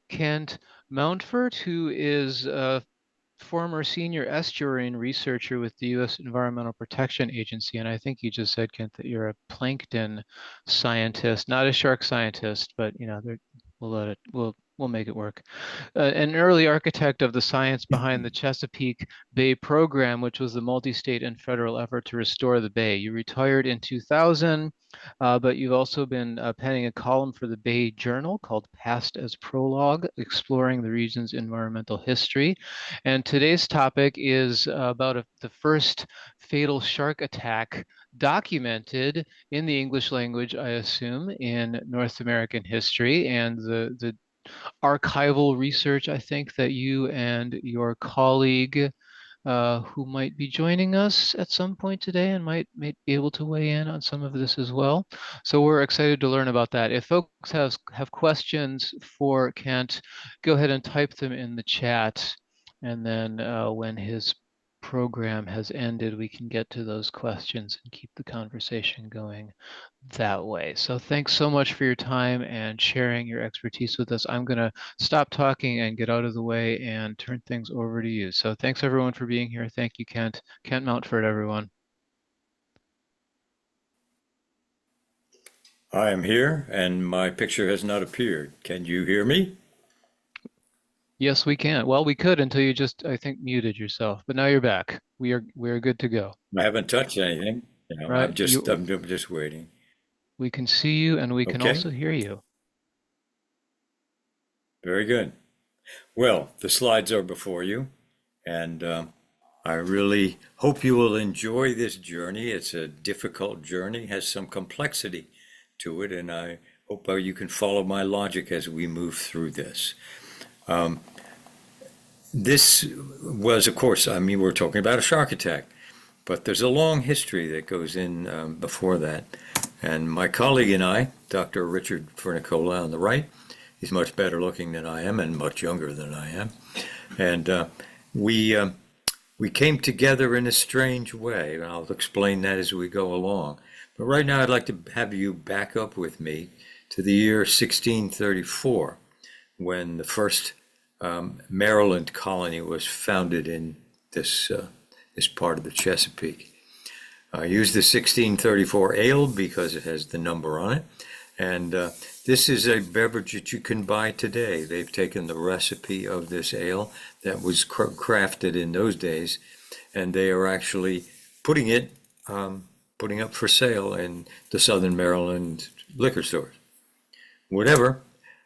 Kent Mountford, who is a former senior estuarine researcher with the U.S. Environmental Protection Agency. And I think you just said, Kent, that you're a plankton scientist, not a shark scientist, but we'll let it, we'll make it work. An early architect of the science behind the Chesapeake Bay program, which was the multi-state and federal effort to restore the bay. You retired in 2000, but you've also been penning a column for the Bay Journal called Past as Prologue, exploring the region's environmental history. And today's topic is about the first fatal shark attack documented in the English language, I assume, in North American history, and the archival research, I think, that you and your colleague, who might be joining us at some point today and might be able to weigh in on some of this as well. So we're excited to learn about that. If folks have questions for Kent, go ahead and type them in the chat, and then when his program has ended, we can get to those questions and keep the conversation going that way. So thanks so much for your time and sharing your expertise with us. I'm going to stop talking and get out of the way and turn things over to you. So thanks everyone for being here. Thank you, Kent. Kent Mountford, everyone. I am here and my picture has not appeared. Can you hear me? Yes, we can. Well, we could until you just, I think, muted yourself, but now you're back. We are good to go. I haven't touched anything. Right? I'm just waiting. We can see you and we can Okay, also hear you. very good. Well, the slides are before you, and I really hope you will enjoy this journey. It's a difficult journey, has some complexity to it, and I hope you can follow my logic as we move through this. This was, of course, I mean, we're talking about a shark attack, but there's a long history that goes in before that. And my colleague and I, Dr. Richard Fernicola on the right, he's much better looking than I am and much younger than I am. And we came together in a strange way, and I'll explain that as we go along. But right now, I'd like to have you back up with me to the year 1634, when the first Maryland colony was founded in this part of the Chesapeake. I use the 1634 ale because it has the number on it. And this is a beverage that you can buy today. They've taken the recipe of this ale that was crafted in those days, and they are actually putting it, putting up for sale in the Southern Maryland liquor stores. Whatever.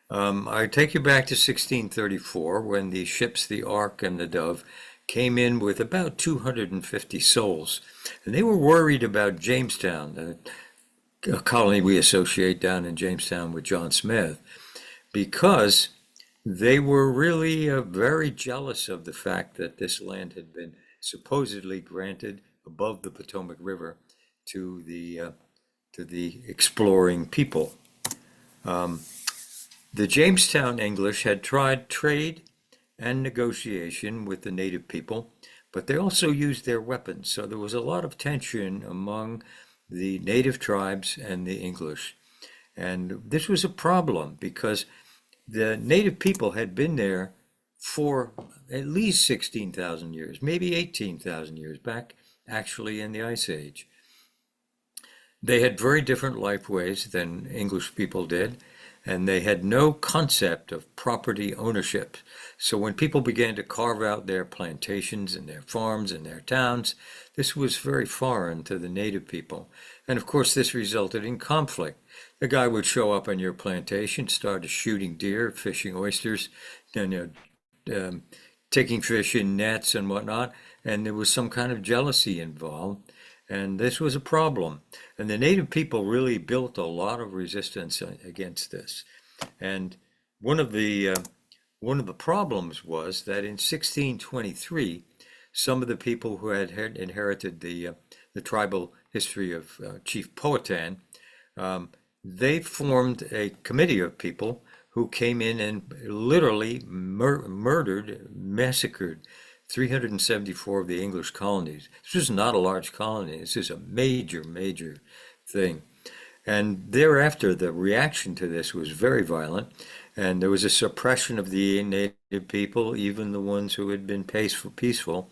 I take you back to 1634 when the ships, the Ark and the Dove, came in with about 250 souls. And they were worried about Jamestown, a colony we associate down in Jamestown with John Smith, because they were really very jealous of the fact that this land had been supposedly granted above the Potomac River to the exploring people. The Jamestown English had tried trade and negotiation with the native people, but they also used their weapons. So there was a lot of tension among the native tribes and the English. And this was a problem because the native people had been there for at least 16,000 years, maybe 18,000 years back, actually in the Ice Age. They had very different life ways than English people did, and they had no concept of property ownership. So when people began to carve out their plantations and their farms and their towns, this was very foreign to the native people. And of course, this resulted in conflict. The guy would show up on your plantation, start shooting deer, fishing oysters, taking fish in nets and whatnot, and there was some kind of jealousy involved. And this was a problem. And the native people really built a lot of resistance against this. And one of the problems was that in 1623, some of the people who had inherited the tribal history of Chief Powhatan, they formed a committee of people who came in and literally murdered, massacred 374 of the English colonies. This was not a large colony. This is a major, major thing. And thereafter, the reaction to this was very violent. And there was a suppression of the native people, even the ones who had been peaceful.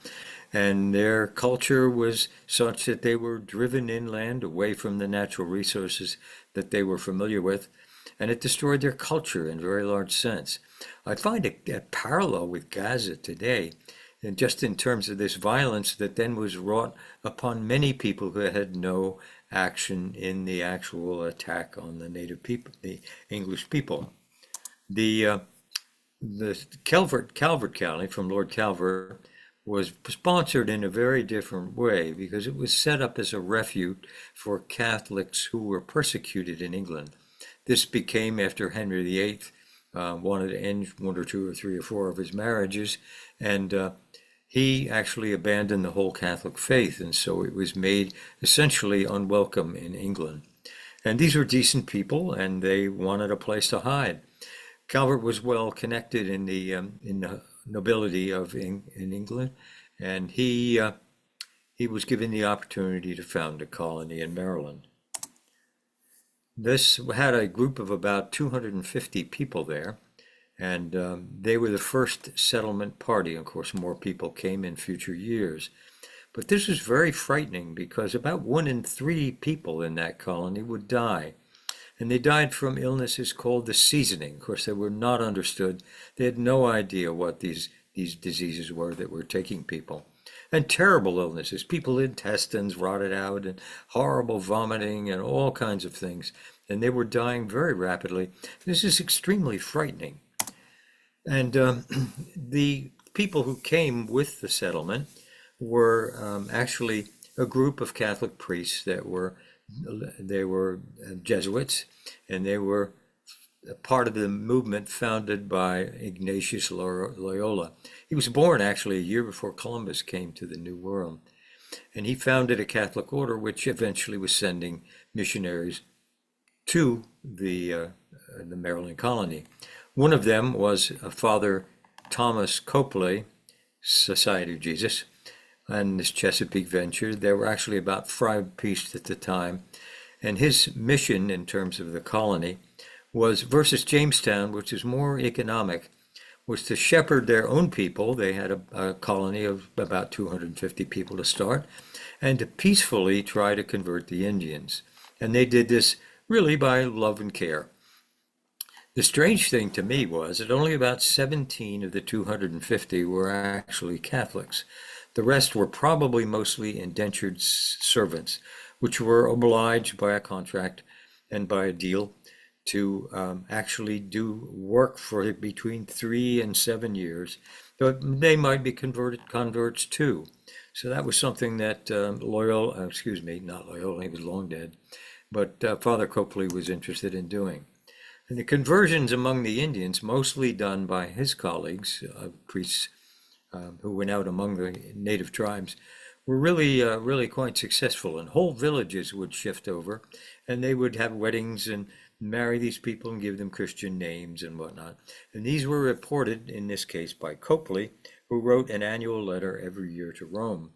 And their culture was such that they were driven inland away from the natural resources that they were familiar with, and it destroyed their culture in a very large sense. I find a parallel with Gaza today, and just in terms of this violence that then was wrought upon many people who had no action in the actual attack on the native people, the English people. The Calvert County from Lord Calvert was sponsored in a very different way because it was set up as a refuge for Catholics who were persecuted in England. This became after Henry VIII wanted to end one or two or three or four of his marriages, and he actually abandoned the whole Catholic faith, and so it was made essentially unwelcome in England. And these were decent people, and they wanted a place to hide. Calvert was well connected in the nobility in England, and he was given the opportunity to found a colony in Maryland. This had a group of about 250 people there, and they were the first settlement party. Of course, more people came in future years. But this was very frightening because about 1 in 3 people in that colony would die. And they died from illnesses called the seasoning. Of course, they were not understood. They had no idea what these diseases were that were taking people. And terrible illnesses, people's intestines rotted out, and horrible vomiting, and all kinds of things. And they were dying very rapidly. This is extremely frightening. And the people who came with the settlement were actually a group of Catholic priests they were Jesuits, and they were a part of the movement founded by Ignatius Loyola. He was born actually a year before Columbus came to the New World, and he founded a Catholic order which eventually was sending missionaries to the Maryland colony. One of them was Father Thomas Copley, Society of Jesus, and this Chesapeake venture. There were actually about 5 priests at the time, and his mission in terms of the colony was versus Jamestown, which is more economic, was to shepherd their own people. They had a colony of about 250 people to start, and to peacefully try to convert the Indians. And they did this really by love and care. The strange thing to me was that only about 17 of the 250 were actually Catholics. The rest were probably mostly indentured servants, which were obliged by a contract and by a deal to actually do work for between 3 and 7 years. But they might be converts too. So that was something that Loyola, excuse me, not Loyola, he was long dead, but Father Copley was interested in doing. And the conversions among the Indians, mostly done by his colleagues, priests who went out among the native tribes, were really quite successful. And whole villages would shift over, and they would have weddings and marry these people and give them Christian names and whatnot. And these were reported, in this case, by Copley, who wrote an annual letter every year to Rome.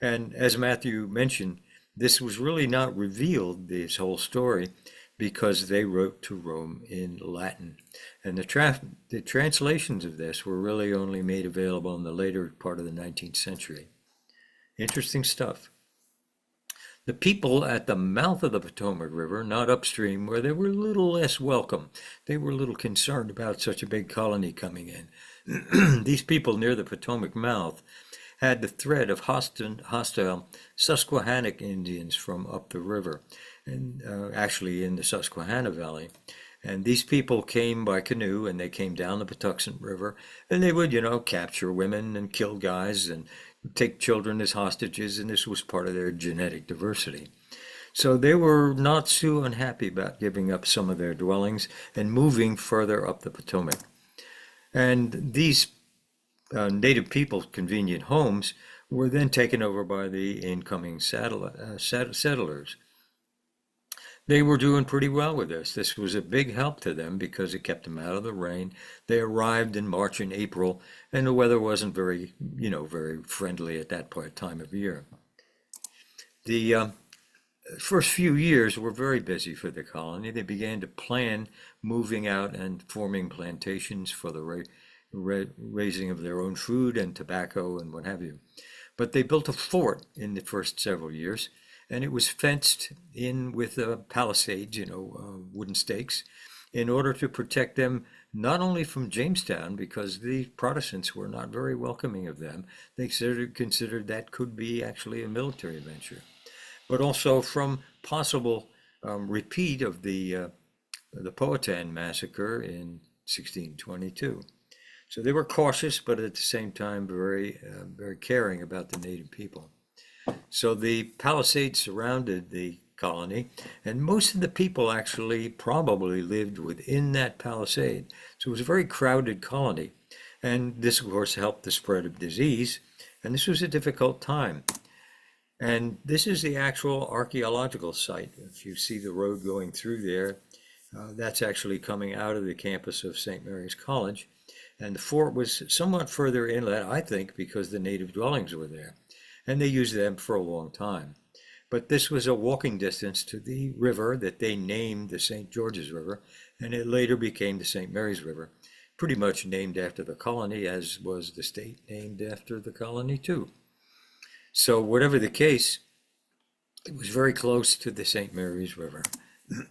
And as Matthew mentioned, this was really not revealed, this whole story, because they wrote to Rome in Latin. And the translations of this were really only made available in the later part of the 19th century. Interesting stuff. The people at the mouth of the Potomac River, not upstream, where they were a little less welcome. They were a little concerned about such a big colony coming in. These people near the Potomac mouth had the threat of hostile Susquehannock Indians from up the river, and actually in the Susquehanna Valley. And these people came by canoe, and they came down the Patuxent River, and they would, capture women and kill guys and take children as hostages, and this was part of their genetic diversity. So they were not too unhappy about giving up some of their dwellings and moving further up the Potomac. And these native people's convenient homes were then taken over by the incoming settlers. They were doing pretty well with this. This was a big help to them because it kept them out of the rain. They arrived in March and April, and the weather wasn't very friendly at that time of year. The first few years were very busy for the colony. They began to plan moving out and forming plantations for the raising of their own food and tobacco and what have you. But they built a fort in the first several years, and it was fenced in with palisades, wooden stakes, in order to protect them not only from Jamestown, because the Protestants were not very welcoming of them. They considered that could be actually a military venture, but also from possible repeat of the Powhatan massacre in 1622. So they were cautious, but at the same time very caring about the native people. So the palisades surrounded the colony, and most of the people actually probably lived within that palisade. So it was a very crowded colony. And this, of course, helped the spread of disease. And this was a difficult time. And this is the actual archaeological site. If you see the road going through there, that's actually coming out of the campus of St. Mary's College. And the fort was somewhat further inland, I think, because the native dwellings were there. And they used them for a long time. But this was a walking distance to the river that they named the St. George's River, and it later became the St. Mary's River, pretty much named after the colony, as was the state named after the colony too. So whatever the case, it was very close to the St. Mary's River.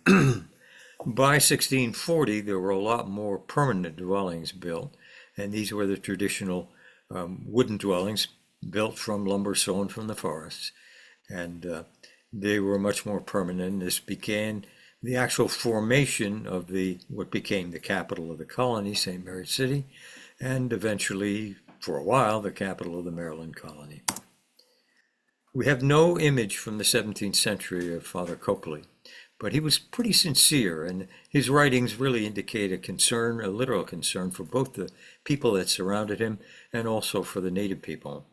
By 1640, there were a lot more permanent dwellings built, and these were the traditional wooden dwellings built from lumber sawn from the forests, and they were much more permanent. This began the actual formation of what became the capital of the colony, St. Mary's City, and eventually, for a while, the capital of the Maryland colony. We have no image from the 17th century of Father Copley, but he was pretty sincere, and his writings really indicate a literal concern for both the people that surrounded him and also for the native people.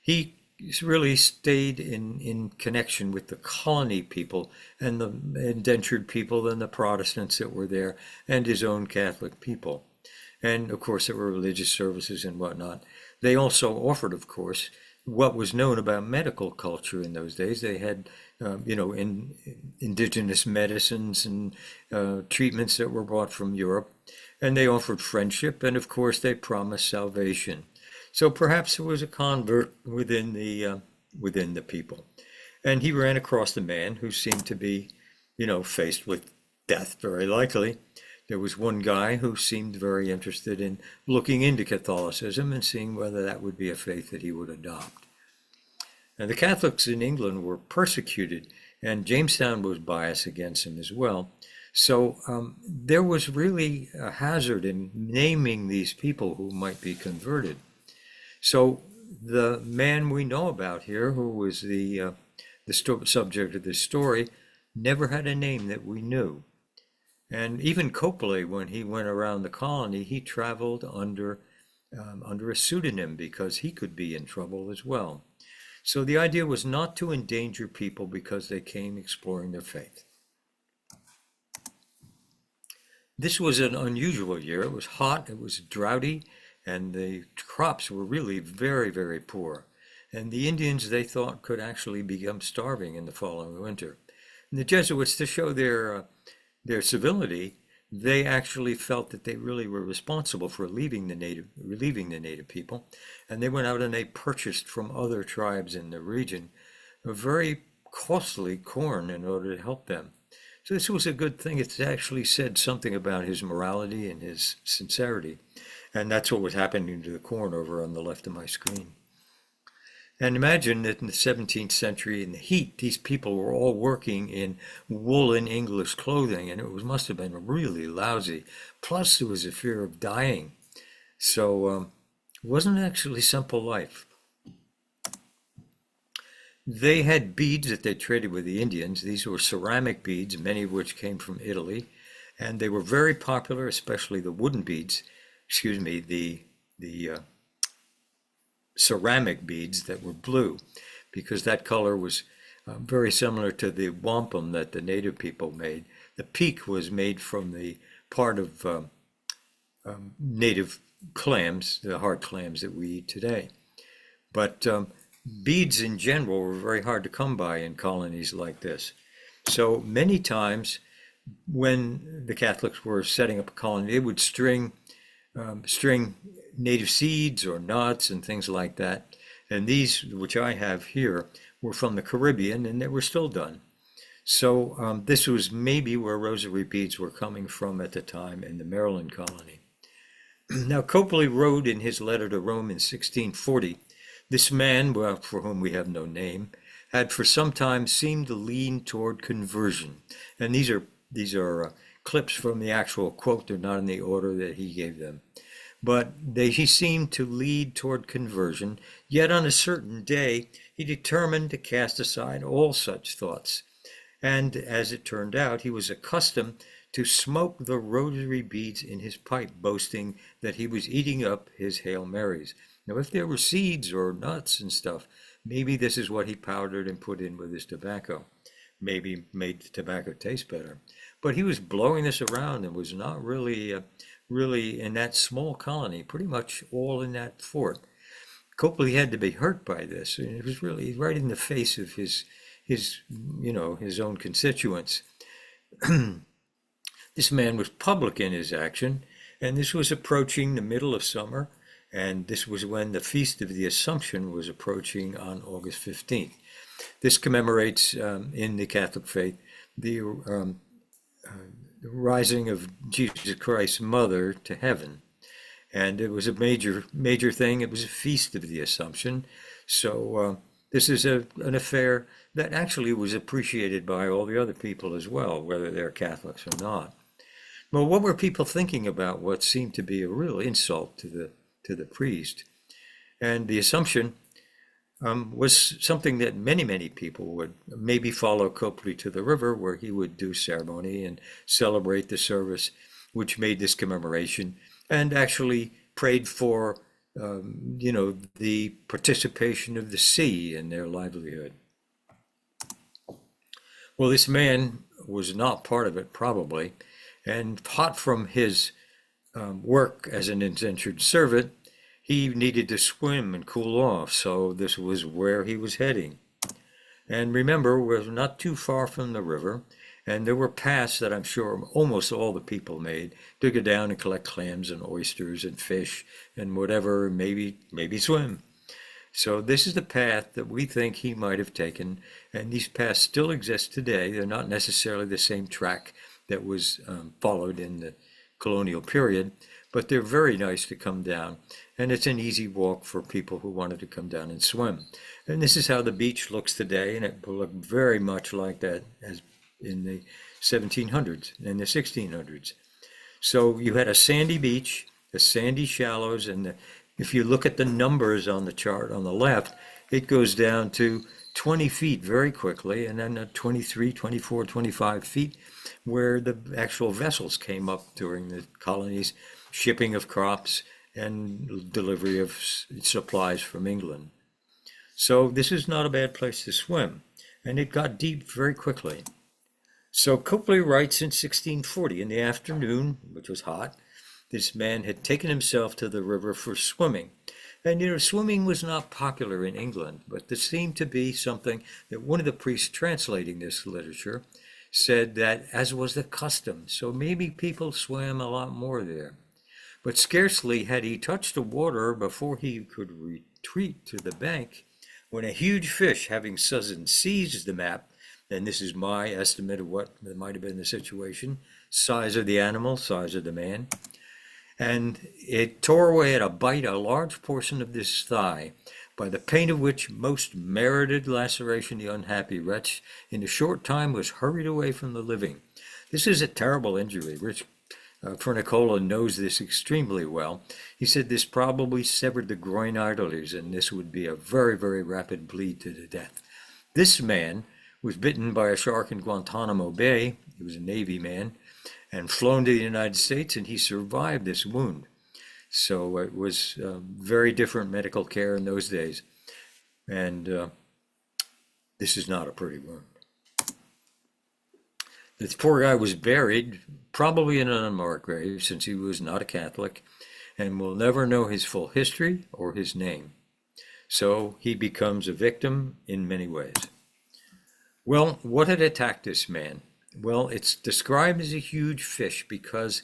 He really stayed in connection with the colony people and the indentured people and the Protestants that were there and his own Catholic people. And of course, there were religious services and whatnot. They also offered, of course, what was known about medical culture in those days. They had, indigenous medicines and treatments that were brought from Europe, and they offered friendship, and of course, they promised salvation. So perhaps there was a convert within the people, and he ran across a man who seemed to be, faced with death, very likely. There was one guy who seemed very interested in looking into Catholicism and seeing whether that would be a faith that he would adopt. And the Catholics in England were persecuted, and Jamestown was biased against him as well. So there was really a hazard in naming these people who might be converted. So the man we know about here, who was the subject of this story, never had a name that we knew. And even Copley, when he went around the colony, he traveled under a pseudonym because he could be in trouble as well. So the idea was not to endanger people because they came exploring their faith. This was an unusual year. It was hot, it was droughty, and the crops were really very, very poor. And the Indians, they thought, could actually become starving in the following winter. And the Jesuits, to show their civility, they actually felt that they really were responsible for relieving the native people. And they went out and they purchased from other tribes in the region a very costly corn in order to help them. So this was a good thing. It actually said something about his morality and his sincerity. And that's what was happening to the corn over on the left of my screen. And imagine that in the 17th century, in the heat, these people were all working in woolen English clothing, and it must have been really lousy. Plus, there was a fear of dying. So it wasn't actually simple life. They had beads that they traded with the Indians. These were ceramic beads, many of which came from Italy, and they were very popular, especially the wooden beads. The ceramic beads that were blue, because that color was very similar to the wampum that the native people made. The peak was made from the part of native clams, the hard clams that we eat today. But beads in general were very hard to come by in colonies like this. So many times when the Catholics were setting up a colony, they would string native seeds or nuts and things like that. And these, which I have here, were from the Caribbean and they were still done. So this was maybe where rosary beads were coming from at the time in the Maryland colony. Now, Copley wrote in his letter to Rome in 1640, this man, well, for whom we have no name, had for some time seemed to lean toward conversion. And these are clips from the actual quote. They're not in the order that he gave them. But he seemed to lead toward conversion, yet on a certain day he determined to cast aside all such thoughts. And as it turned out, he was accustomed to smoke the rosary beads in his pipe, boasting that he was eating up his Hail Marys. Now, if there were seeds or nuts and stuff, maybe this is what he powdered and put in with his tobacco. Maybe made the tobacco taste better. But he was blowing this around and was not really in that small colony, pretty much all in that fort. Copley had to be hurt by this, and it was really right in the face of his own constituents. This man was public in his action, and this was approaching the middle of summer, and this was when the Feast of the Assumption was approaching on August 15th. This commemorates in the Catholic faith the rising of Jesus Christ's mother to heaven. And it was a major thing. It was a Feast of the Assumption. So this is an affair that actually was appreciated by all the other people as well, whether they're Catholics or not. Well, what were people thinking about what seemed to be a real insult to the priest? And the Assumption was something that many people would maybe follow Copley to the river, where he would do ceremony and celebrate the service, which made this commemoration, and actually prayed for, the participation of the sea in their livelihood. Well, this man was not part of it, probably, and hot from his work as an indentured servant, he needed to swim and cool off, so this was where he was heading. And remember, we're not too far from the river, and there were paths that I'm sure almost all the people made to go down and collect clams and oysters and fish and whatever, maybe swim. So this is the path that we think he might have taken, and these paths still exist today. They're not necessarily the same track that was followed in the colonial period, but they're very nice to come down, and it's an easy walk for people who wanted to come down and swim. And this is how the beach looks today, and it will look very much like that as in the 1700s and the 1600s. So you had a sandy beach, the sandy shallows, and if you look at the numbers on the chart on the left, it goes down to 20 feet very quickly, and then 23, 24, 25 feet, where the actual vessels came up during the colonies, shipping of crops and delivery of supplies from England. So this is not a bad place to swim, and it got deep very quickly. So Copley writes in 1640, in the afternoon, which was hot, this man had taken himself to the river for swimming. And swimming was not popular in England, but this seemed to be something that one of the priests translating this literature said that as was the custom. So maybe people swam a lot more there. But scarcely had he touched the water before he could retreat to the bank, when a huge fish, having suddenly seized the map, and this is my estimate of what might have been the situation, size of the animal, size of the man, and it tore away at a bite a large portion of this thigh, by the pain of which most merited laceration the unhappy wretch in a short time was hurried away from the living. This is a terrible injury. Richard Fernicola knows this extremely well. He said this probably severed the groin arteries, and this would be a very rapid bleed to the death. This man was bitten by a shark in Guantanamo Bay. He was a Navy man, and flown to the United States, and he survived this wound. So it was very different medical care in those days. And this is not a pretty wound. This poor guy was buried, probably in an unmarked grave, since he was not a Catholic, and we'll never know his full history or his name. So he becomes a victim in many ways. Well, what had attacked this man? Well, it's described as a huge fish because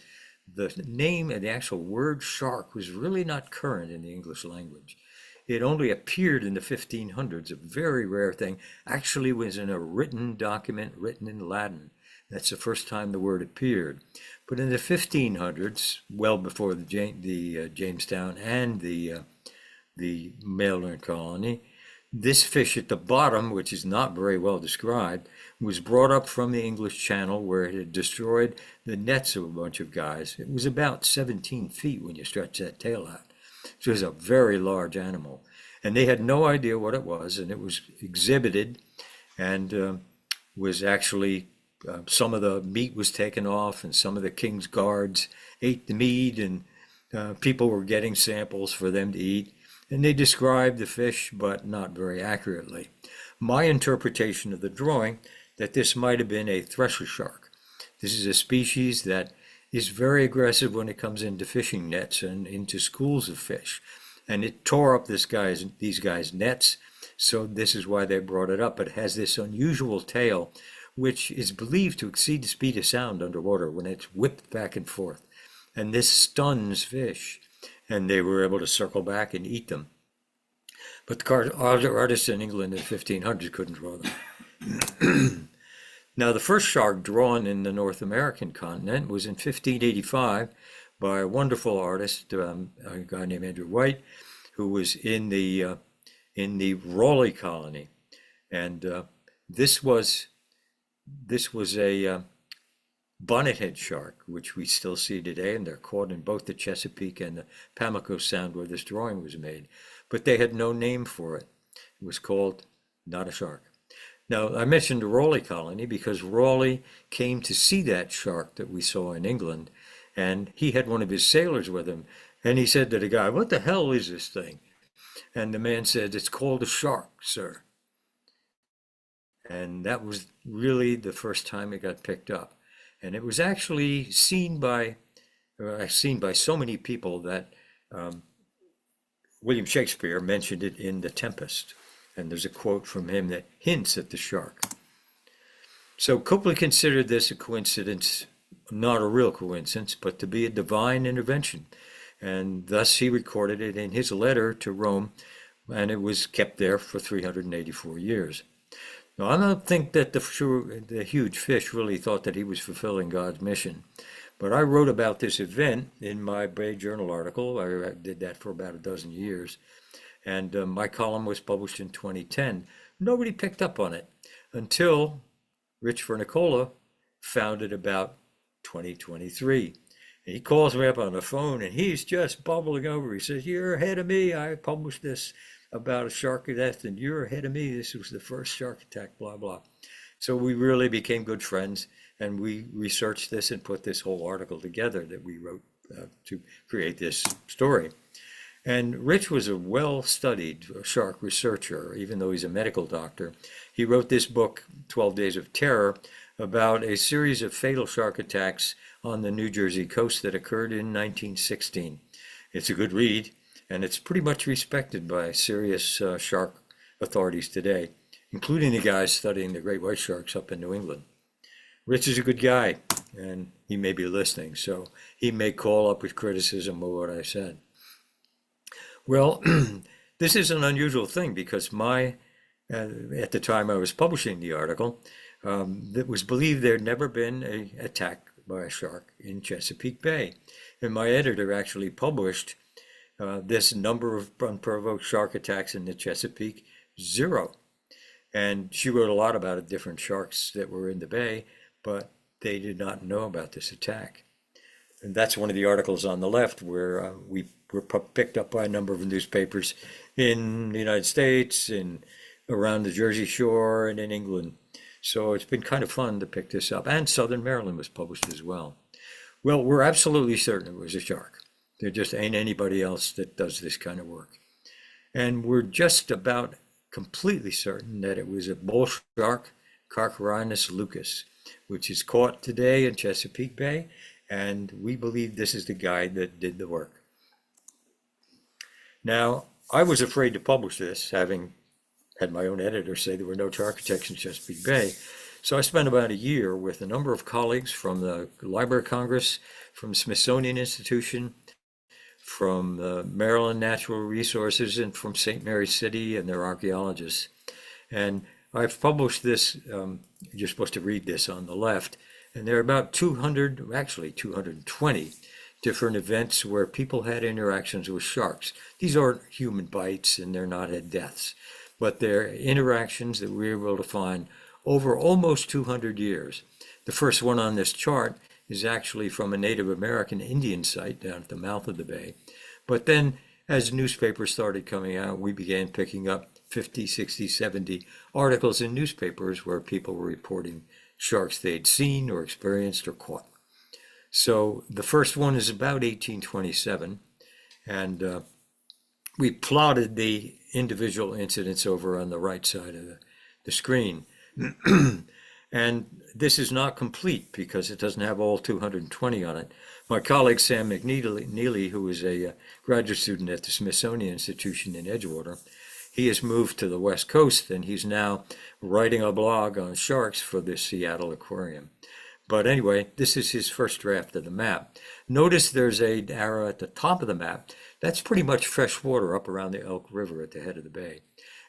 the name and the actual word shark was really not current in the English language. It only appeared in the 1500s, a very rare thing. Actually was in a written document written in Latin. That's the first time the word appeared. But in the 1500s, well before the Jamestown and the Maryland colony, this fish at the bottom, which is not very well described, was brought up from the English Channel where it had destroyed the nets of a bunch of guys. It was about 17 feet when you stretch that tail out. So it was a very large animal. And they had no idea what it was, and it was exhibited and was actually, some of the meat was taken off, and some of the king's guards ate the meat, and people were getting samples for them to eat. And they described the fish, but not very accurately. My interpretation of the drawing, that this might have been a thresher shark. This is a species that is very aggressive when it comes into fishing nets and into schools of fish. And it tore up these guys' nets, so this is why they brought it up. It has this unusual tail, which is believed to exceed the speed of sound underwater when it's whipped back and forth. And this stuns fish, and they were able to circle back and eat them. But the artists in England in the 1500s couldn't draw them. Now, the first shark drawn in the North American continent was in 1585 by a wonderful artist, a guy named Andrew White, who was in the Raleigh colony, and this was a bonnethead shark, which we still see today, and they're caught in both the Chesapeake and the Pamlico Sound where this drawing was made. But they had no name for it. It was called not a shark. Now, I mentioned the Raleigh colony because Raleigh came to see that shark that we saw in England, and he had one of his sailors with him, and he said to the guy, "What the hell is this thing?" And the man said, "It's called a shark, sir." And that was really the first time it got picked up. And it was actually seen by so many people that William Shakespeare mentioned it in The Tempest. And there's a quote from him that hints at the shark. So Copley considered this a coincidence, not a real coincidence, but to be a divine intervention. And thus he recorded it in his letter to Rome, and it was kept there for 384 years. Now, I don't think that the huge fish really thought that he was fulfilling God's mission. But I wrote about this event in my Bay Journal article. I did that for about a dozen years. And my column was published in 2010. Nobody picked up on it until Rich Fernicola found it about 2023. And he calls me up on the phone and he's just bubbling over. He says, "You're ahead of me. I published this about a shark death and you're ahead of me. This was the first shark attack, blah, blah." So we really became good friends, and we researched this and put this whole article together that we wrote to create this story. And Rich was a well-studied shark researcher, even though he's a medical doctor. He wrote this book, 12 Days of Terror, about a series of fatal shark attacks on the New Jersey coast that occurred in 1916. It's a good read, and it's pretty much respected by serious shark authorities today, including the guys studying the great white sharks up in New England. Rich is a good guy, and he may be listening, so he may call up with criticism of what I said. Well, this is an unusual thing because at the time I was publishing the article, it was believed there had never been an attack by a shark in Chesapeake Bay. And my editor actually published this number of unprovoked shark attacks in the Chesapeake, 0. And she wrote a lot about different sharks that were in the bay, but they did not know about this attack. And that's one of the articles on the left where we were picked up by a number of newspapers in the United States and around the Jersey Shore and in England. So it's been kind of fun to pick this up. And Southern Maryland was published as well. Well, we're absolutely certain it was a shark. There just ain't anybody else that does this kind of work. And we're just about completely certain that it was a bull shark, Carcharodonus lucus, which is caught today in Chesapeake Bay. And we believe this is the guy that did the work. Now, I was afraid to publish this, having had my own editor say there were no architects in Chesapeake Bay. So I spent about a year with a number of colleagues from the Library of Congress, from the Smithsonian Institution, from Maryland Natural Resources, and from St. Mary's City and their archaeologists. And I've published this, you're supposed to read this on the left, and there are about 200, actually 220 different events where people had interactions with sharks. These aren't human bites and they're not had deaths, but they're interactions that we were able to find over almost 200 years. The first one on this chart is actually from a Native American Indian site down at the mouth of the bay. But then as newspapers started coming out, we began picking up 50, 60, 70 articles in newspapers where people were reporting sharks they'd seen or experienced or caught. So the first one is about 1827, and we plotted the individual incidents over on the right side of the screen. And this is not complete because it doesn't have all 220 on it. My colleague Sam McNeely, who is a graduate student at the Smithsonian Institution in Edgewater, he has moved to the West Coast and he's now writing a blog on sharks for the Seattle Aquarium. But anyway, this is his first draft of the map. Notice there's an arrow at the top of the map. That's pretty much fresh water up around the Elk River at the head of the bay.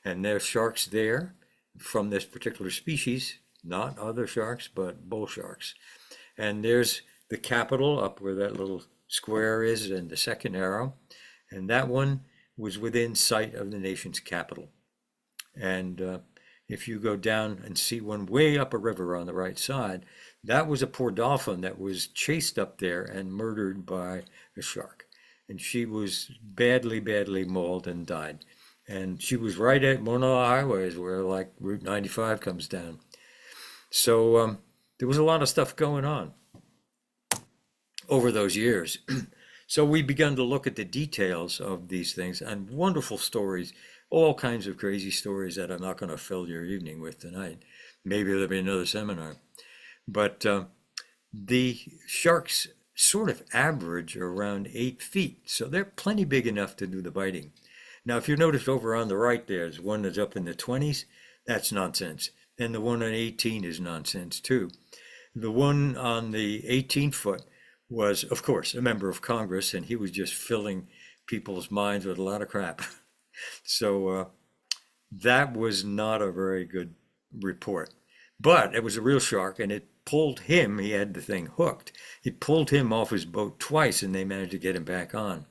And there's sharks there from this particular species, not other sharks, but bull sharks. And there's the capital up where that little square is and the second arrow. And that one was within sight of the nation's capital. And if you go down and see one way up a river on the right side, that was a poor dolphin that was chased up there and murdered by a shark. And she was badly, badly mauled and died. And she was right at one of the highways where like Route 95 comes down. So there was a lot of stuff going on over those years. So we began to look at the details of these things and wonderful stories, all kinds of crazy stories that I'm not going to fill your evening with tonight. Maybe there'll be another seminar. But the sharks sort of average around 8 feet. So they're plenty big enough to do the biting. Now, if you notice over on the right, there's one that's up in the 20s. That's nonsense. And the one on 18 is nonsense too. The one on the 18-foot was, of course, a member of Congress, and he was just filling people's minds with a lot of crap. So that was not a very good report. But it was a real shark, and it pulled him. He had the thing hooked. It pulled him off his boat twice, and they managed to get him back on.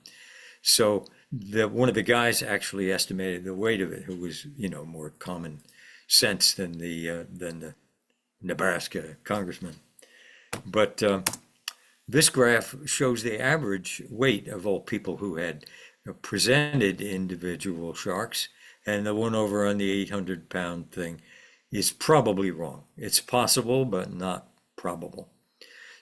So one of the guys actually estimated the weight of it, who was, more common sense than the Nebraska congressman. But this graph shows the average weight of all people who had presented individual sharks, and the one over on the 800-pound thing is probably wrong. It's possible, but not probable.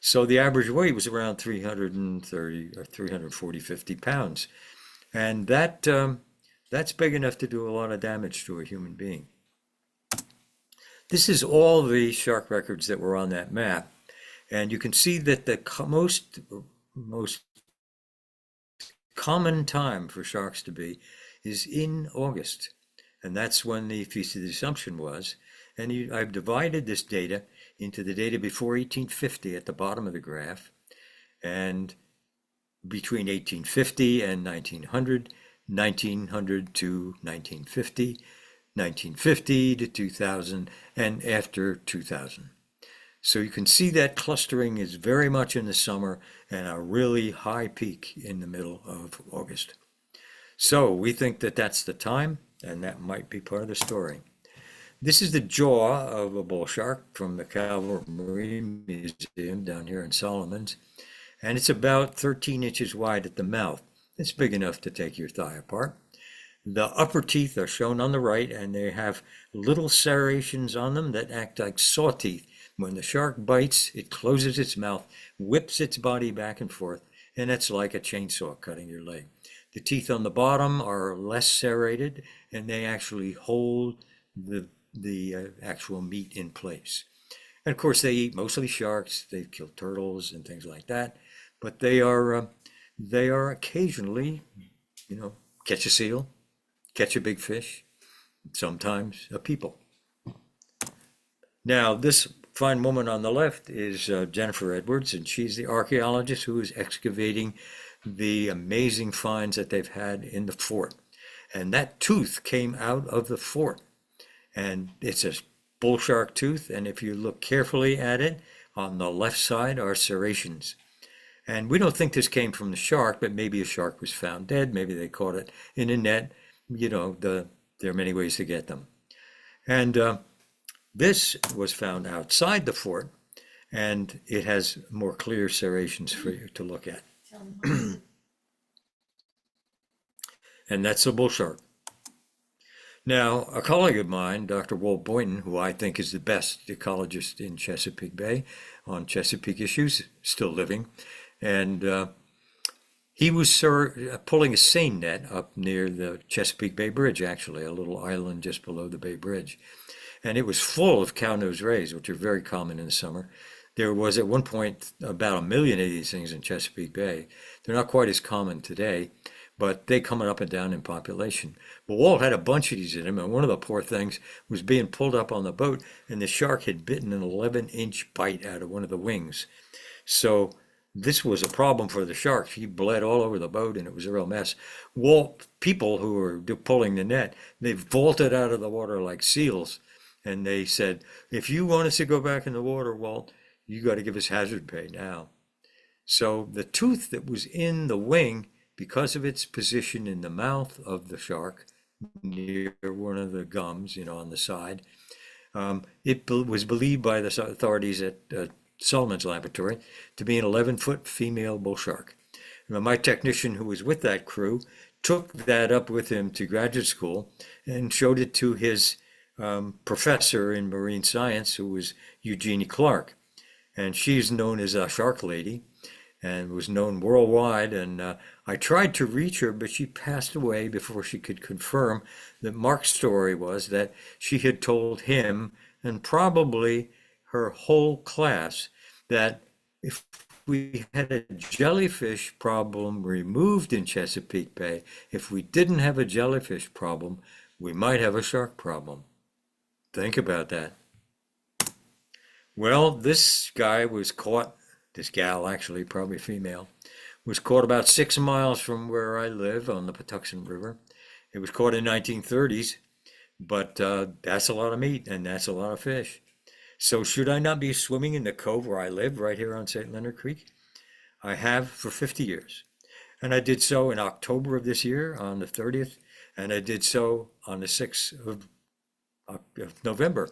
So the average weight was around 330 or 340, 50 pounds. And that's big enough to do a lot of damage to a human being. This is all the shark records that were on that map. And you can see that the most common time for sharks to be is in August. And that's when the Feast of the Assumption was. And I've divided this data into the data before 1850 at the bottom of the graph, and between 1850 and 1900, 1900 to 1950, 1950 to 2000, and after 2000. So you can see that clustering is very much in the summer and a really high peak in the middle of August. So we think that that's the time, and that might be part of the story. This is the jaw of a bull shark from the Calvert Marine Museum down here in Solomons, and it's about 13 inches wide at the mouth. It's big enough to take your thigh apart. The upper teeth are shown on the right, and they have little serrations on them that act like saw teeth. When the shark bites, it closes its mouth, whips its body back and forth, and it's like a chainsaw cutting your leg. The teeth on the bottom are less serrated, and they actually hold the actual meat in place. And of course, they eat mostly sharks. They've killed turtles and things like that, but they are occasionally, catch a seal, catch a big fish, sometimes a people. Now, this fine woman on the left is Jennifer Edwards, and she's the archaeologist who is excavating the amazing finds that they've had in the fort. And that tooth came out of the fort, and it's a bull shark tooth. And if you look carefully at it, on the left side are serrations. And we don't think this came from the shark, but maybe a shark was found dead. Maybe they caught it in a net. There are many ways to get them. And this was found outside the fort, and it has more clear serrations for you to look at. And that's a bull shark. Now, a colleague of mine, Dr. Walt Boynton, who I think is the best ecologist in Chesapeake Bay on Chesapeake issues, still living, and he was pulling a seine net up near the Chesapeake Bay Bridge, actually, a little island just below the Bay Bridge. And it was full of cow-nosed rays, which are very common in the summer. There was at one point about 1 million of these things in Chesapeake Bay. They're not quite as common today, but they come up and down in population. But Walt had a bunch of these in him, and one of the poor things was being pulled up on the boat, and the shark had bitten an 11-inch bite out of one of the wings. So this was a problem for the shark. He bled all over the boat, and it was a real mess. Walt, people who were pulling the net, they vaulted out of the water like seals, and they said, if you want us to go back in the water, Walt, you got to give us hazard pay now. So the tooth that was in the wing, because of its position in the mouth of the shark, near one of the gums, on the side, it was believed by the authorities at Solomon's laboratory to be an 11-foot female bull shark. Now, my technician who was with that crew took that up with him to graduate school and showed it to his professor in marine science, who was Eugenie Clark. And she's known as a shark lady and was known worldwide. And I tried to reach her, but she passed away before she could confirm that Mark's story was that she had told him and probably her whole class that if we had a jellyfish problem removed in Chesapeake Bay, if we didn't have a jellyfish problem, we might have a shark problem. Think about that. Well, this guy was caught, this gal actually, probably female, was caught about 6 miles from where I live on the Patuxent River. It was caught in 1930s, but that's a lot of meat and that's a lot of fish. So should I not be swimming in the cove where I live, right here on St. Leonard Creek? I have for 50 years. And I did so in October of this year on the 30th, and I did so on the 6th of November.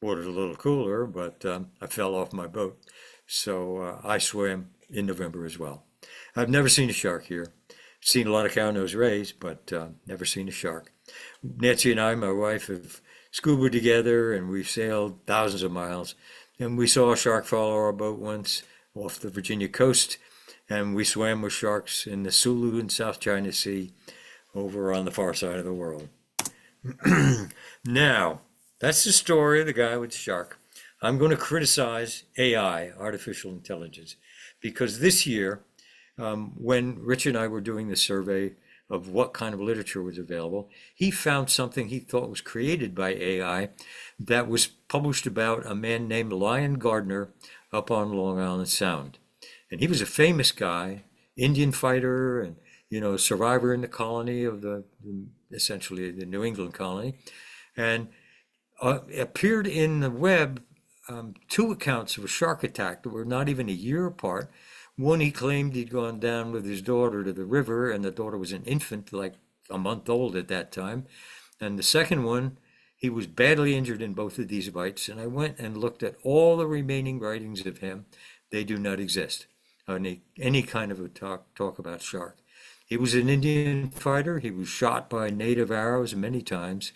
Water's a little cooler, but I fell off my boat. So I swam in November as well. I've never seen a shark here. Seen a lot of cow-nosed rays, but never seen a shark. Nancy and I, my wife, have scuba together, and we've sailed thousands of miles. And we saw a shark follow our boat once off the Virginia coast, and we swam with sharks in the Sulu and South China Sea over on the far side of the world. Now, that's the story of the guy with the shark. I'm going to criticize AI, artificial intelligence, because this year, when Rich and I were doing the survey of what kind of literature was available, he found something he thought was created by AI that was published about a man named Lion Gardner up on Long Island Sound. And he was a famous guy, Indian fighter, and survivor in the colony of essentially the New England colony, and appeared in the web 2 accounts of a shark attack that were not even a year apart. One, he claimed he'd gone down with his daughter to the river, and the daughter was an infant, like a month old at that time. And the second one, he was badly injured in both of these bites. And I went and looked at all the remaining writings of him. They do not exist. Any kind of a talk about shark. He was an Indian fighter. He was shot by native arrows many times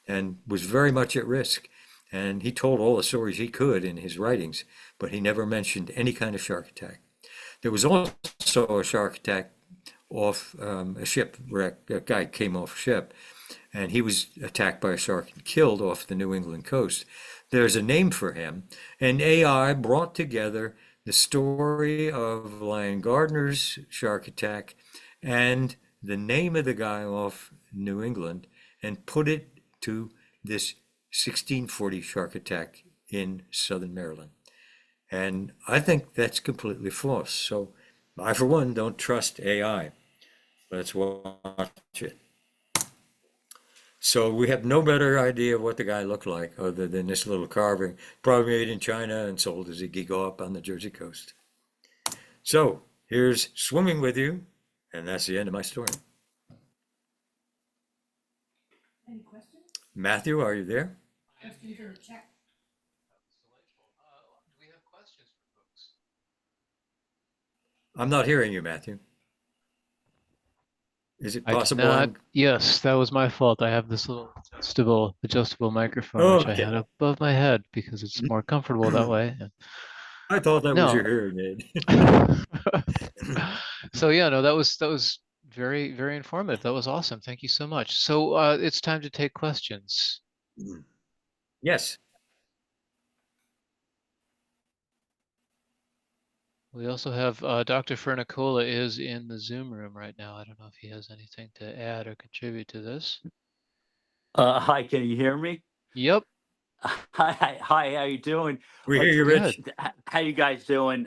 and was very much at risk. And he told all the stories he could in his writings, but he never mentioned any kind of shark attack. There was also a shark attack off a shipwreck. A guy came off a ship, and he was attacked by a shark and killed off the New England coast. There's a name for him, and AI brought together the story of Lion Gardner's shark attack and the name of the guy off New England and put it to this 1640 shark attack in southern Maryland. And I think that's completely false. So I, for one, don't trust AI. Let's watch it. So we have no better idea of what the guy looked like other than this little carving, probably made in China and sold as a giga up on the Jersey coast. So here's swimming with you, and that's the end of my story. Any questions? Matthew, are you there? Questions in the chat? Do we have questions for folks? I'm not hearing you, Matthew. Is it I did possible not. I'm? Yes, that was my fault. I have this little adjustable microphone, Oh, which I okay. had above my head because it's more comfortable that way. I thought that was your No. hearing aid. So yeah, no, that was very, very informative. That was awesome. Thank you so much. So it's time to take questions. Yes. We also have Dr. Fernicola is in the Zoom room right now. I don't know if he has anything to add or contribute to this. Hi, can you hear me? Yep, Hi, how you doing? We hear you, good. Rich. How you guys doing?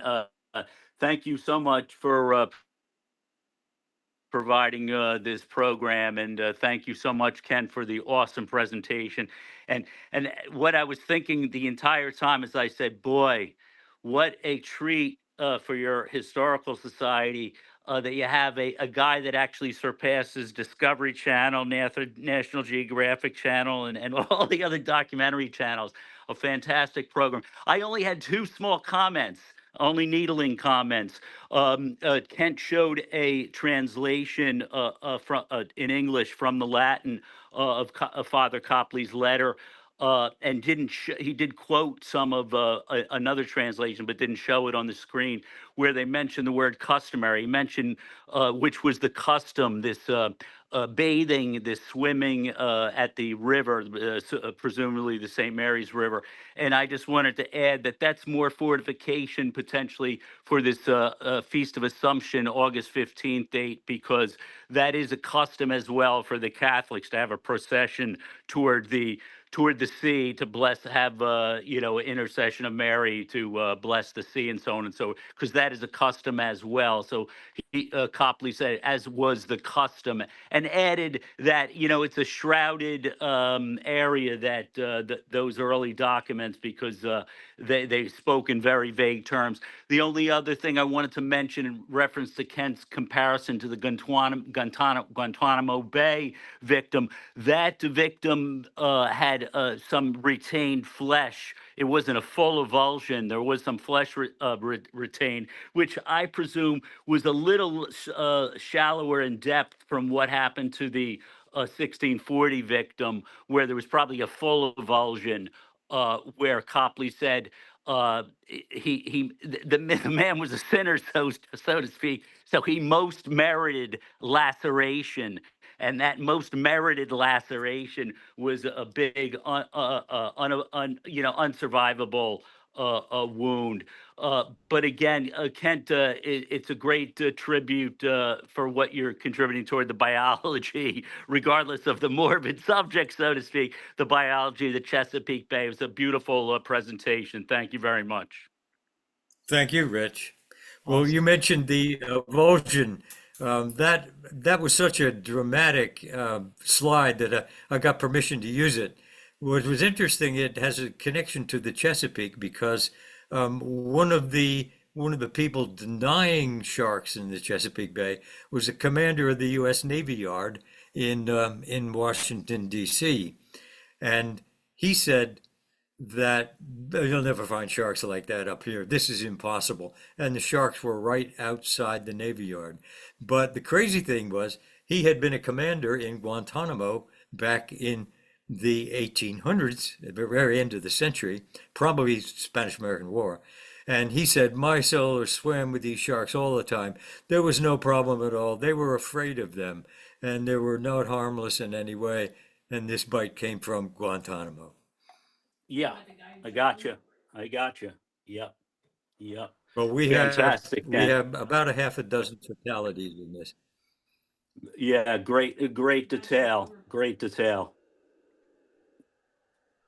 Thank you so much for providing this program, and thank you so much, Ken, for the awesome presentation. And what I was thinking the entire time is, I said, boy, what a treat for your historical society that you have a guy that actually surpasses Discovery Channel, National Geographic Channel, and all the other documentary channels. A fantastic program. I only had two small comments, only needling comments. Kent showed a translation from in English from the Latin of Father Copley's letter, and he did quote some of another translation, but didn't show it on the screen, where they mentioned the word customary. He mentioned which was the custom, this bathing, this swimming at the river, presumably the St. Mary's River. And I just wanted to add that that's more fortification potentially for this Feast of Assumption, August 15th date, because that is a custom as well for the Catholics to have a procession toward the sea to bless, have intercession of Mary to bless the sea and so on and so, because that is a custom as well. So Copley said, as was the custom, and added that it's a shrouded area, that those early documents, because they spoke in very vague terms. The only other thing I wanted to mention in reference to Kent's comparison to the Guantanamo Bay victim, that victim had some retained flesh. It wasn't a full avulsion. There was some flesh retained, which I presume was a little shallower in depth from what happened to the 1640 victim, where there was probably a full avulsion, where Copley said the man was a sinner, so to speak. So he most merited laceration, and that most merited laceration was a big, unsurvivable wound. But again, Kent, it's a great tribute for what you're contributing toward the biology, regardless of the morbid subject, so to speak. The biology of the Chesapeake Bay. It was a beautiful presentation. Thank you very much. Thank you, Rich. Well, you Awesome. mentioned the avulsion. That was such a dramatic slide that I got permission to use it. What was interesting, it has a connection to the Chesapeake because one of the people denying sharks in the Chesapeake Bay was the commander of the U.S. Navy Yard in Washington D.C. And he said that you'll never find sharks like that up here. This is impossible. And the sharks were right outside the Navy Yard. But the crazy thing was, he had been a commander in Guantanamo back in the 1800s, at the very end of the century, probably Spanish-American War. And he said, my sailors swam with these sharks all the time. There was no problem at all. They were afraid of them, and they were not harmless in any way. And this bite came from Guantanamo. Yeah, I gotcha. I gotcha. Yep. Yep. Well, we have Fantastic, we Ken. have about a half a dozen fatalities in this. Yeah, great detail. Great detail.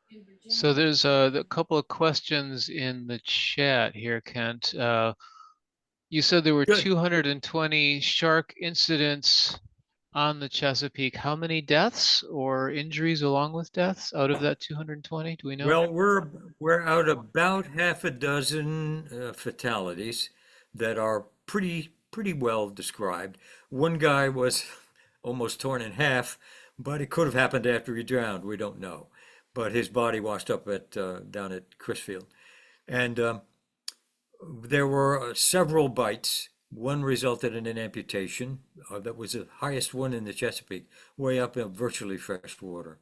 In Virginia. So there's a couple of questions in the chat here, Kent. You said there were Good. 220 shark incidents on the Chesapeake. How many deaths or injuries along with deaths out of that 220? Do we know? Well, we're out about half a dozen fatalities that are pretty well described. One guy was almost torn in half, but it could have happened after he drowned. We don't know. But his body washed up at down at Crisfield, and there were several bites. One resulted in an amputation. That was the highest one in the Chesapeake, way up in virtually fresh water.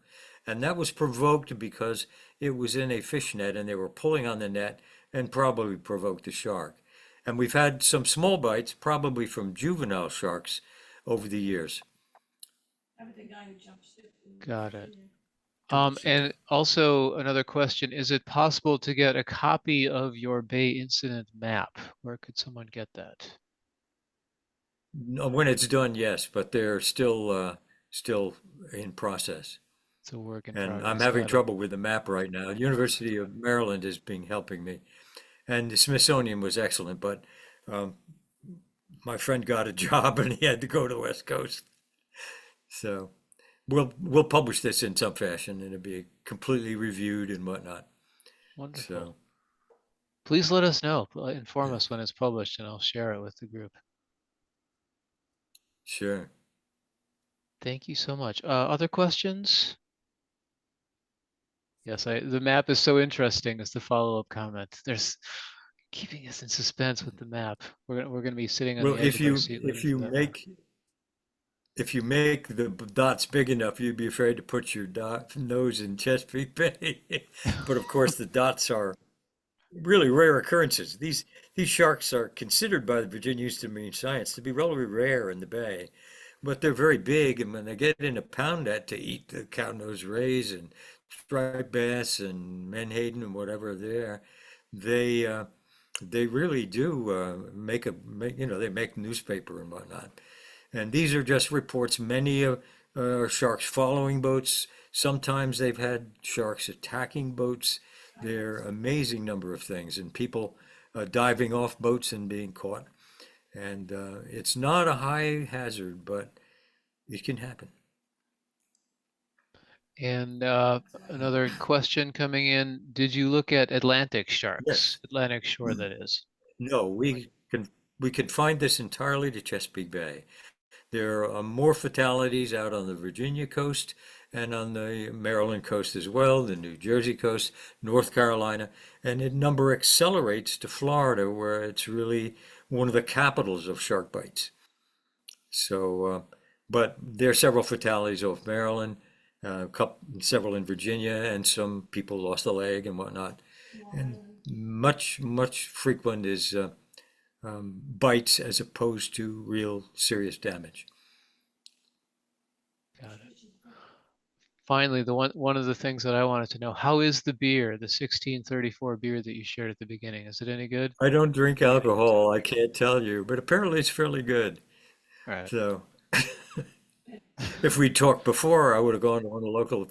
And that was provoked because it was in a fish net and they were pulling on the net and probably provoked the shark. And we've had some small bites, probably from juvenile sharks, over the years. How about the guy who jumped ship in Got it. Virginia? And also another question, is it possible to get a copy of your Bay incident map? Where could someone get that? No, when it's done, yes, but they're still in process. It's a work in And I'm progress. having Got it. trouble with the map right now. University of Maryland is being helping me, and the Smithsonian was excellent, but um, my friend got a job and he had to go to the West Coast. So we'll publish this in some fashion and it'll be completely reviewed and whatnot. Wonderful. So Please let us know. Inform yeah, us when it's published and I'll share it with the group. sure. Thank you so much. Other questions? Yes, the map is so interesting as the follow-up comment. There's keeping us in suspense with the map. We're gonna be sitting on Well, the edge of our seat waiting for that map. if you make the dots big enough, you'd be afraid to put your nose in Chesapeake Bay. But of course, the dots are really rare occurrences. These sharks are considered by the Virginia Institute of Marine Science to be relatively rare in the bay, but they're very big. And when they get in a pound net to eat the cownose rays and striped bass and menhaden and whatever there, they uh, they really do they make newspaper and whatnot. And these are just reports. Many are sharks following boats. Sometimes they've had sharks attacking boats. There are amazing number of things, and people diving off boats and being caught. And it's not a high hazard, but it can happen. And another question coming in, did you look at Atlantic sharks? Yes. Atlantic shore, that is. No, we can find this entirely to Chesapeake Bay. There are more fatalities out on the Virginia coast and on the Maryland coast as well, the New Jersey coast, North Carolina, and the number accelerates to Florida, where it's really one of the capitals of shark bites. So, but there are several fatalities off Maryland, several in Virginia, and some people lost a leg and whatnot. And much frequent is bites as opposed to real serious damage. Got it. Finally, the one of the things that I wanted to know, how is the beer, the 1634 beer that you shared at the beginning? Is it any good? I don't drink alcohol, I can't tell you, but apparently it's fairly good. All right. So if we talked before, I would have gone to one of the local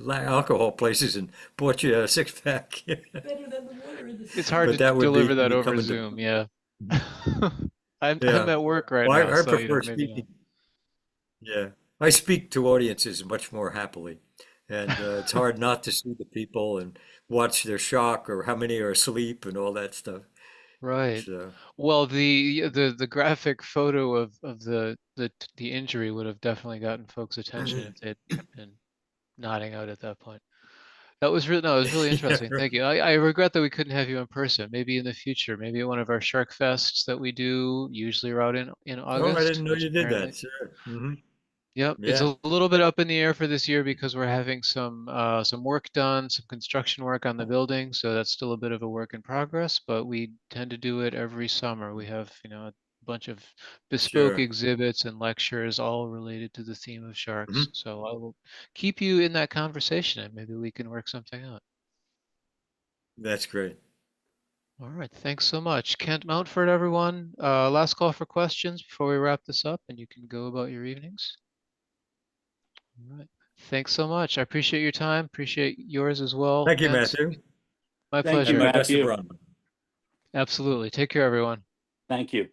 alcohol places and bought you a six pack. Better than the water in the It's sea. hard But to that would deliver that be over coming to, Zoom, yeah. I'm yeah. at work right Well, now, I so prefer maybe not. speaking. Yeah, I speak to audiences much more happily, and it's hard not to see the people and watch their shock or how many are asleep and all that stuff. Right. So, Well, the graphic photo of the injury would have definitely gotten folks' attention if they'd been nodding out at that point. That was really no, it was really yeah, interesting. right. Thank you. I regret that we couldn't have you in person. Maybe in the future, maybe at one of our Shark Fests that we do, usually around in Oh, I August, didn't know which you did apparently, that. Sure. yep, it's Yeah. a little bit up in the air for this year because we're having some work done, some construction work on the building, so that's still a bit of a work in progress, but we tend to do it every summer. We have, a bunch of bespoke Sure. exhibits and lectures all related to the theme of sharks. hmm So I will keep you in that conversation and maybe we can work something out. That's great. All right, thanks so much. Kent Mountford, everyone. Last call for questions before we wrap this up, and you can go about your evenings. All right. Thanks so much. I appreciate your time. Appreciate yours as well, Thank you, Kent. Matthew, My Thank you, and pleasure. my best to Matthew. Bronwyn. Absolutely. Take care, everyone. Thank you.